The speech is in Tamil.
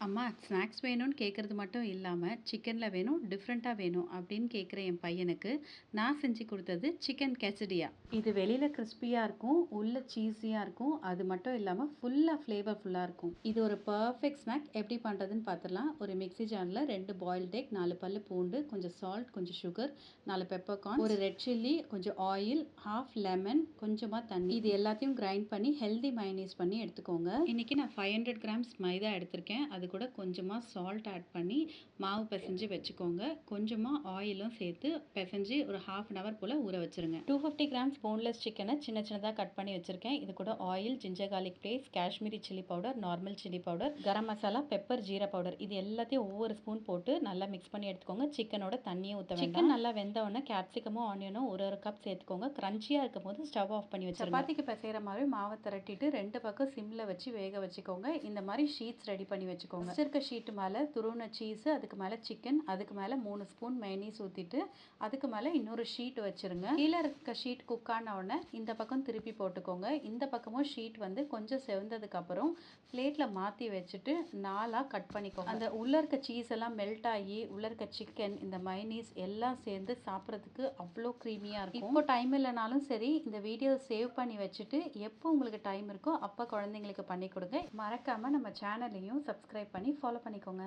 அம்மா ஸ்நாக்ஸ் வேணும்னு கேட்குறது மட்டும் இல்லாமல் சிக்கனில் வேணும் டிஃப்ரெண்ட்டாக வேணும் அப்படின்னு கேட்குற என் பையனுக்கு நான் செஞ்சு கொடுத்தது சிக்கன் கெசடியா. இது வெளியில் கிறிஸ்பியாக இருக்கும், உள்ள சீஸியாக இருக்கும், அது மட்டும் இல்லாமல் ஃபுல்லாக ஃப்ளேவர்ஃபுல்லாக இருக்கும். இது ஒரு பர்ஃபெக்ட் ஸ்நாக். எப்படி பண்ணுறதுன்னு பார்த்துடலாம். ஒரு மிக்ஸி ஜாரில் 2 பாயில்ட் எக், 4 பல்லு பூண்டு, கொஞ்சம் சால்ட், கொஞ்சம் சுகர், 4 பெப்பர்கார்ன், ஒரு ரெட் சில்லி, கொஞ்சம் ஆயில், ஹாஃப் லெமன், கொஞ்சமாக தண்ணி, இது எல்லாத்தையும் கிரைண்ட் பண்ணி ஹெல்தி மயனீஸ் பண்ணி எடுத்துக்கோங்க. இன்றைக்கி நான் 500 கிராம்ஸ் மைதா எடுத்திருக்கேன். அது கூட கொஞ்சமாக சால்ட் ஆட் பண்ணி மாவு பிசைஞ்சு வச்சுக்கோங்க. கொஞ்சமாக ஆயிலும் சேர்த்து பிசைஞ்சு ஒரு ½ அன் ஹவர் போல் ஊற வச்சுருங்க. 250 கிராம்ஸ் போன்லெஸ் சிக்கனை சின்ன சின்னதாக கட் பண்ணி வச்சுருக்கேன். இது கூட oil, ginger garlic paste, Kashmiri chilli powder, normal chilli powder, garam masala, pepper, jeera powder, இது எல்லாத்தையும் ஒவ்வொரு ஸ்பூன் போட்டு நல்லா மிக்ஸ் பண்ணி எடுத்துக்கோங்க. சிக்கனோட தண்ணியை ஊற்ற வேண்டாம். சிக்கன் நல்லா வெந்தவுடனே கேப்சிகமும் ஆனியனும் ஒரு கப் சேர்த்துக்கோங்க. கிரன்ச்சியாக இருக்கும் போது ஸ்டவ் ஆஃப் பண்ணி வச்சுருங்க. சப்பாத்திக்கு பிசைகிற மாதிரி மாவை திரட்டிட்டு 2 பக்கம் சிம்மில் வச்சு வேக வச்சுக்கோங்க. இந்த மாதிரி ஷீட்ஸ் ரெடி பண்ணி வச்சுக்கோங்க. இருக்க ஷீட்டு மேலே துருவின சீஸ், அதுக்கு மேலே சிக்கன், அதுக்கு மேலே 3 ஸ்பூன் மைனீஸ் ஊற்றிட்டு அதுக்கு மேலே இன்னொரு ஷீட் வச்சுருங்க. கீழே இருக்க ஷீட் குக் ஆன உடனே இந்த பக்கம் திருப்பி போட்டுக்கோங்க. இந்த பக்கமும் ஷீட் வந்து கொஞ்சம் செவந்ததுக்கப்புறம் பிளேட்டில் மாற்றி வச்சுட்டு 4ஆக கட் பண்ணிக்கோங்க. அந்த உள்ளே இருக்க சீஸ் எல்லாம் மெல்ட் ஆகி உள்ளே இருக்க சிக்கன், இந்த மைனீஸ் எல்லாம் சேர்ந்து சாப்பிட்றதுக்கு அவ்வளோ க்ரீமியாக இருக்கும். இப்போ டைம் இல்லைனாலும் சரி, இந்த வீடியோ சேவ் பண்ணி வச்சுட்டு எப்போ உங்களுக்கு டைம் இருக்கோ அப்போ குழந்தைங்களுக்கு பண்ணி கொடுங்க. மறக்காமல் நம்ம சேனலையும் சப்ஸ்கிரைப் பண்ணி ஃபாலோ பண்ணிக்கோங்க.